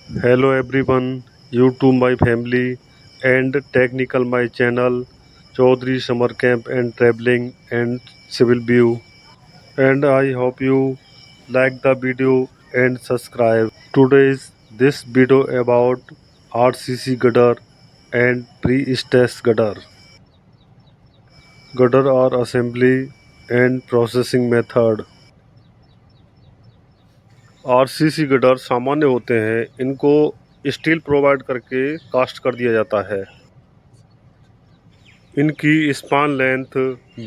Hello everyone, you to my family and technical my channel Chaudhary Summer Camp and Traveling and Civil View, and I hope you like the video and subscribe. Today's this video about RCC Gadar and pre-stress Gadar. Gadar are assembly and processing method. RCC gutter सामान्य होते हैं, इनको steel provide करके cast कर दिया जाता है। इनकी स्पान लेंथ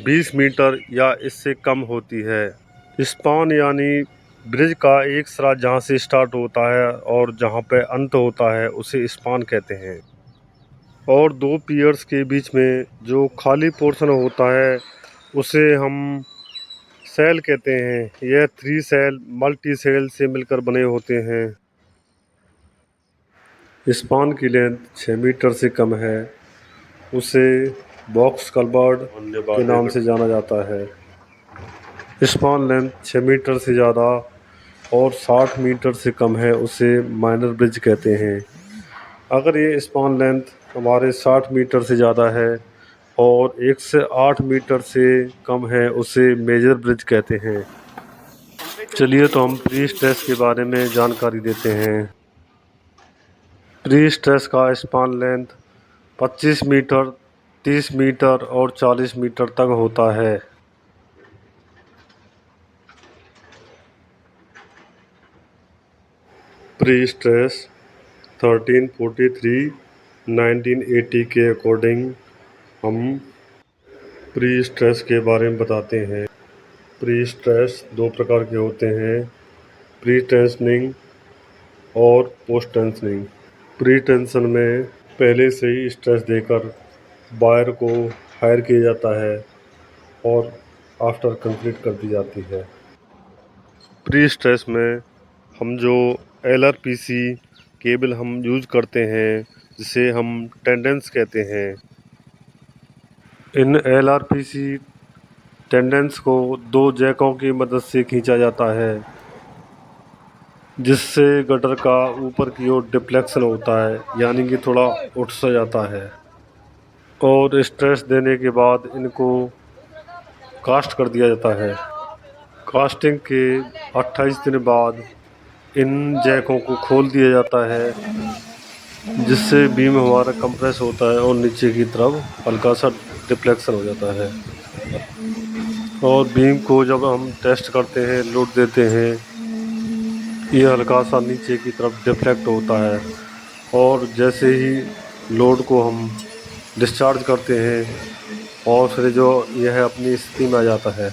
20 मीटर या इससे कम होती है। स्पान यानी ब्रिज का एक सिरा जहाँ से स्टार्ट होता है और जहाँ पे अंत होता है उसे स्पान कहते हैं। और दो पियर्स के बीच में जो खाली पोर्शन होता है उसे हम सेल कहते हैं। यह 3 सेल मल्टी सेल से मिलकर बने होते हैं। स्पान की लेंथ 6 मीटर से कम है, उसे बॉक्स कलबर्ड के नाम से जाना जाता है। स्पान लेंथ 6 मीटर से ज़्यादा और 60 मीटर से कम है, उसे माइनर ब्रिज कहते हैं। अगर ये स्पान लेंथ हमारे 60 मीटर से ज़्यादा है और 1 से 8 मीटर से कम है, उसे मेजर ब्रिज कहते हैं। चलिए तो हम प्री स्ट्रेस के बारे में जानकारी देते हैं। प्री स्ट्रेस का स्पान लेंथ 25 मीटर, 30 मीटर और 40 मीटर तक होता है। प्री स्ट्रेस 1343 1980 के अकॉर्डिंग हम प्री स्ट्रेस के बारे में बताते हैं। प्री स्ट्रेस 2 प्रकार के होते हैं, प्री टेंशनिंग और पोस्ट टेंशनिंग। प्री टेंशन में पहले से ही स्ट्रेस देकर वायर को हायर किया जाता है और आफ्टर कंप्लीट कर दी जाती है। प्री स्ट्रेस में हम जो LRPC केबल हम यूज करते हैं, जिसे हम टेंडेंस कहते हैं। इन LRPC टेंडेंस को 2 जैकों की मदद से खींचा जाता है, जिससे गटर का ऊपर की ओर डिफ्लेक्शन होता है, यानी कि थोड़ा उठ सा जाता है। और स्ट्रेस देने के बाद इनको कास्ट कर दिया जाता है। कास्टिंग के 28 दिन बाद इन जैकों को खोल दिया जाता है, जिससे बीम हमारा कंप्रेस होता है और नीचे की तरफ हल्का सा डिफ्लेक्शन हो जाता है। और बीम को जब हम टेस्ट करते हैं, लोड देते हैं, ये हल्का सा नीचे की तरफ डिफ्लेक्ट होता है और जैसे ही लोड को हम डिस्चार्ज करते हैं और फिर जो यह अपनी स्थिति में आ जाता है।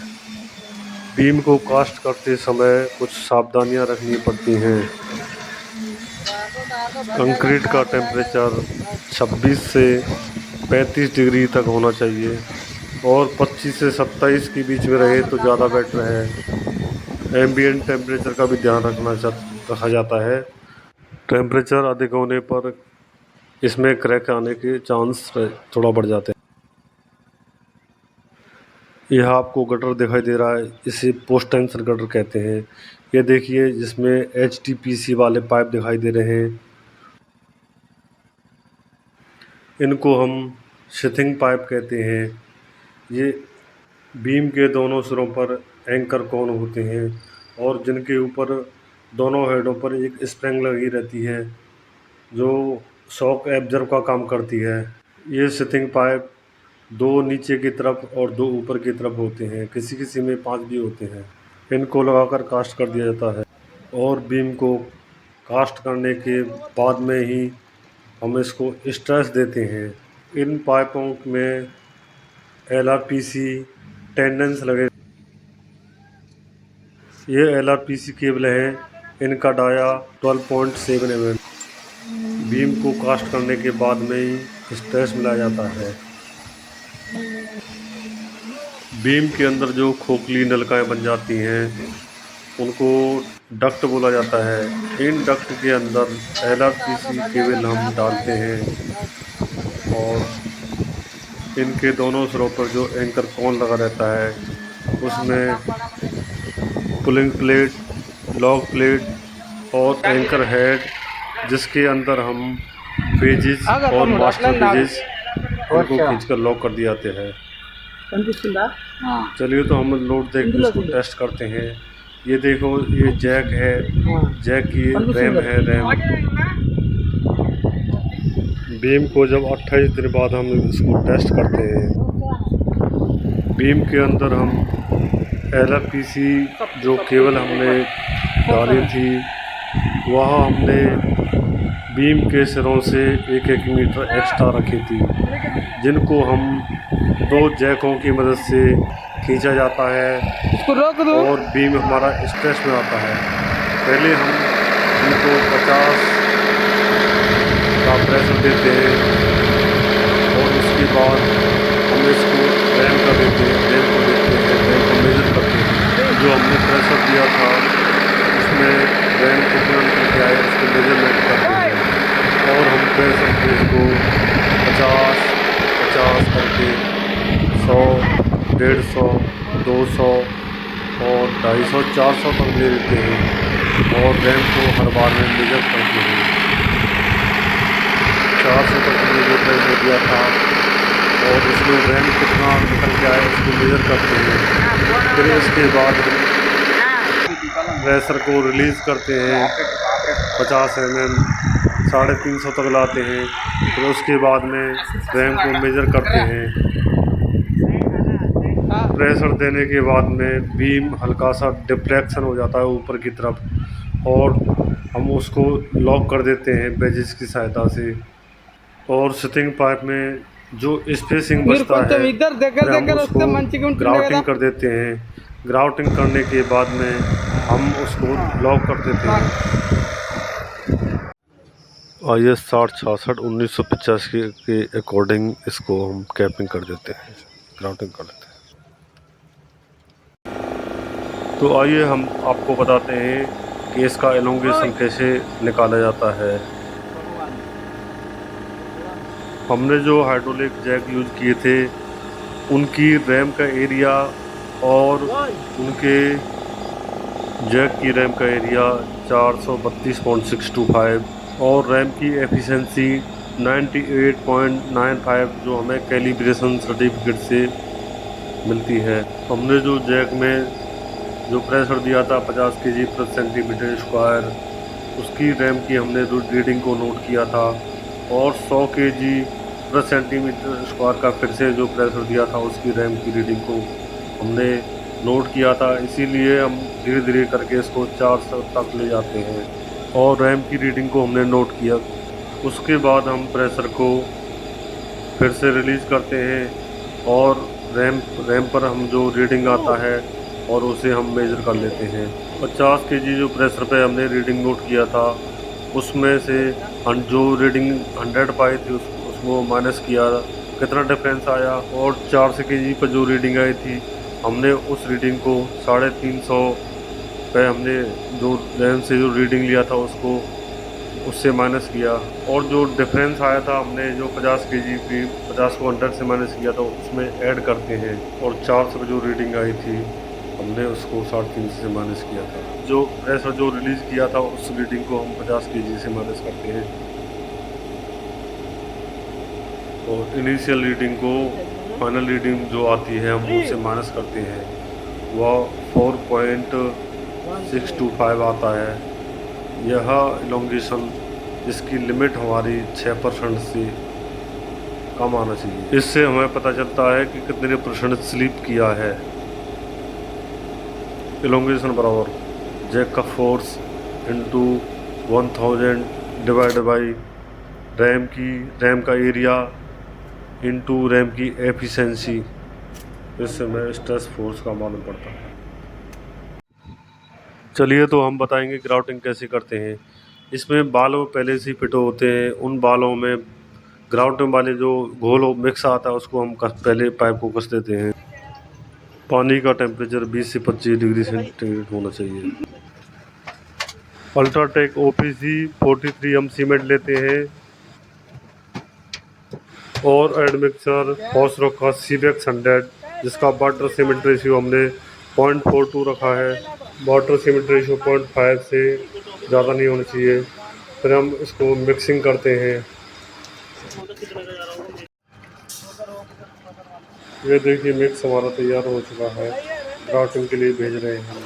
बीम को कास्ट करते समय कुछ सावधानियां रखनी पड़ती हैं। कंक्रीट का टेम्परेचर 26 से 35 डिग्री तक होना चाहिए और 25 से 27 के बीच में रहे तो ज़्यादा बेटर है। एम्बिएंट टेम्परेचर का भी ध्यान रखा जाता है। टेम्परेचर अधिक होने पर इसमें क्रैक आने के चांस थोड़ा बढ़ जाते हैं। यह आपको गटर दिखाई दे रहा है, इसे पोस्ट टेंशन गटर कहते हैं। ये देखिए, जिसमें HDPC वाले पाइप दिखाई दे रहे हैं, इनको हम शिथिंग पाइप कहते हैं। ये बीम के दोनों सिरों पर एंकर कोन होते हैं और जिनके ऊपर दोनों हेडों पर एक स्प्रिंग लगी रहती है, जो शॉक एब्जॉर्ब का काम करती है। ये शिथिंग पाइप 2 नीचे की तरफ और 2 ऊपर की तरफ होते हैं, किसी किसी में 5 भी होते हैं। इनको लगाकर कास्ट कर दिया जाता है और बीम को कास्ट करने के बाद में ही हम इसको स्ट्रेस देते हैं। इन पाइपों में LRPC टेंडेंस लगे। ये LRPC केबल हैं, इनका डाया 12.7 mm। बीम को कास्ट करने के बाद में ही स्ट्रेस मिलाया जाता है। बीम के अंदर जो खोखली नलकाएँ बन जाती हैं, उनको डक्ट बोला जाता है। इन डक्ट के अंदर LRPC केबल हम डालते हैं और इनके दोनों सिरों पर जो एंकर कोन लगा रहता है, उसमें पुलिंग प्लेट, लॉक प्लेट और एंकर हेड जिसके अंदर हम पेजेस और मास्टर पेजेस उनको खींचकर लॉक कर दिए जाते हैं। चलिए तो हम लोड देख के इसको टेस्ट करते हैं। ये देखो, ये जैक है, जैक की रैम है। रैम बीम को जब 28 दिन बाद हम इसको टेस्ट करते हैं, बीम के अंदर हम LFPC जो केबल हमने डाली थी, वह हमने बीम के सिरों से 1-1 मीटर एक्स्ट्रा रखी थी, जिनको हम 2 जैकों की मदद से खींचा जाता है और बीम हमारा स्ट्रेच में आता है। पहले हम बीम को 50 का प्रेशर देते हैं और उसके बाद हम इसको रैम का देते हैं, रैम को देते हैं, रैम को मेजर करते हैं। जो हमने प्रेशर दिया था उसमें रैम कितना निकल के आया उसको मेजरमेंट करते हैं और हम प्रेशर को इसको 50 करके 100, 150, 200 और 250, 400 तक ले लेते हैं और रैम को हर बार में मेजर करते हैं। 400 तक हमने जो प्रेशर दिया था और उसमें रैम कितना निकल के आया उसको मेजर करते हैं। फिर इसके बाद प्रेशर को रिलीज़ करते हैं 50 mm, 350 तक लाते हैं। फिर उसके बाद में रैम को मेजर करते हैं। प्रेशर देने के बाद में बीम हल्का सा डिफ्लेक्शन हो जाता है ऊपर की तरफ और हम उसको लॉक कर देते हैं पेजेस की सहायता से। और सिटिंग पाइप में जो स्पेसिंग बचता है हम उसको ग्राउटिंग कर देते हैं। ग्राउटिंग करने के बाद में हम उसको लॉक कर देते हैं। IS 6066/1985 के अकॉर्डिंग इसको हम कैपिंग कर देते हैं, ग्राउटिंग कर देते हैं। तो आइए हम आपको बताते हैं कि इसका एलोंगेशन कैसे निकाला जाता है। हमने जो हाइड्रोलिक जैक यूज़ किए थे उनकी रैम का एरिया और उनके जैक की रैम का एरिया 432.625 और रैम की एफिशिएंसी 98.95 जो हमें कैलिब्रेशन सर्टिफिकेट से मिलती है। हमने जो जैक में जो प्रेशर दिया था 50 kg प्रति सेंटीमीटर स्क्वायर, उसकी रैम की हमने रीडिंग को नोट किया था और 100 kg प्रति सेंटीमीटर स्क्वायर का फिर से जो प्रेशर दिया था उसकी रैम की रीडिंग को हमने नोट किया था। इसीलिए हम धीरे धीरे करके इसको 400 तक ले जाते हैं और रैम की रीडिंग को हमने नोट किया। उसके बाद हम प्रेशर को फिर से रिलीज़ करते हैं और रैम पर हम जो रीडिंग आता है और उसे हम मेज़र कर लेते हैं। 50 kg जो प्रेशर पे हमने रीडिंग नोट किया था उसमें से हम जो रीडिंग 100 पाई थी उसको माइनस किया, कितना डिफरेंस आया और 400 kg पर जो रीडिंग आई थी हमने उस रीडिंग को 350 पे हमने जो रैम से जो रीडिंग लिया था उसको उससे माइनस किया और जो डिफरेंस आया था हमने जो 50 kg की 50 को 100 से माइनस किया था उसमें ऐड करते हैं और 400 पे जो रीडिंग आई थी हमने उसको 350 से माइनस किया था। जो प्रेशर जो रिलीज़ किया था उस रीडिंग को हम 50 kg से माइनस करते हैं और इनिशियल रीडिंग को फाइनल रीडिंग जो आती है हम उससे माइनस करते हैं, वह 4.625 आता है। यह इलोंगेशन इसकी लिमिट हमारी 6% से कम आना चाहिए। इससे हमें पता चलता है कि कितने % स्लिप किया है। इलोंगेशन बराबर जैक का force into 1000 divide by RAM का एरिया इंटू रैम की एफिशिएंसी। इससे हमें स्ट्रेस फोर्स का मालूम पड़ता है। चलिए तो हम बताएंगे ग्राउटिंग कैसे करते हैं। इसमें बालों पहले से फिट होते हैं, उन बालों में ग्राउटिंग वाले जो घोल मिक्स आता है उसको हम पहले पाइप को कस देते हैं। पानी का टेम्परेचर 20 से 25 डिग्री सेंटीग्रेड होना चाहिए। अल्ट्राटेक OPC 43 हम सीमेंट लेते हैं और एडमिक्सर फॉस्फोरस CBX 100 जिसका वाटर सीमेंट रेशियो हमने 0.42 रखा है। वाटर सीमेंट रेशियो 0.5 से ज़्यादा नहीं होना चाहिए फिर हम इसको मिक्सिंग करते हैं। ये देखिए मिक्स हमारा तैयार हो चुका है, ग्राउटिंग के लिए भेज रहे हैं।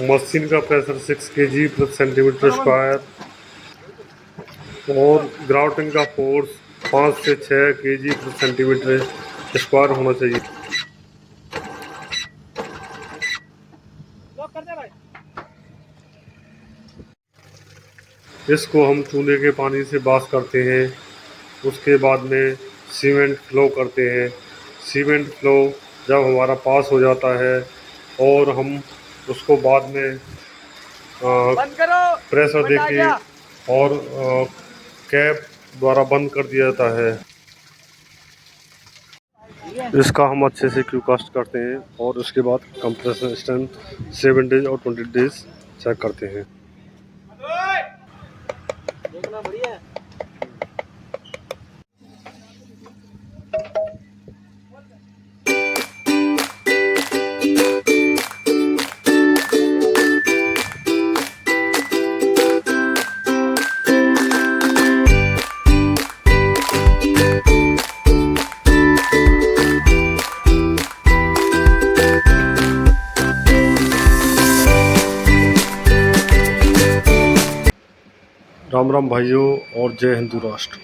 मशीन का प्रेशर 6 kg प्रति सेंटीमीटर स्क्वायर और ग्राउटिंग का फोर्स 5 से 6 kg प्रति सेंटीमीटर स्क्वायर होना चाहिए। इसको हम चूल्हे के पानी से वॉश करते हैं। उसके बाद में सीमेंट फ्लो करते हैं। सीमेंट फ्लो जब हमारा पास हो जाता है और हम उसको बाद में प्रेशर देके और कैप द्वारा बंद कर दिया जाता है। इसका हम अच्छे से क्यू कास्ट करते हैं और उसके बाद कंप्रेसर स्ट्रेंथ 7 डेज और 20 डेज चेक करते हैं। राम राम भाइयों और जय हिंदू राष्ट्र।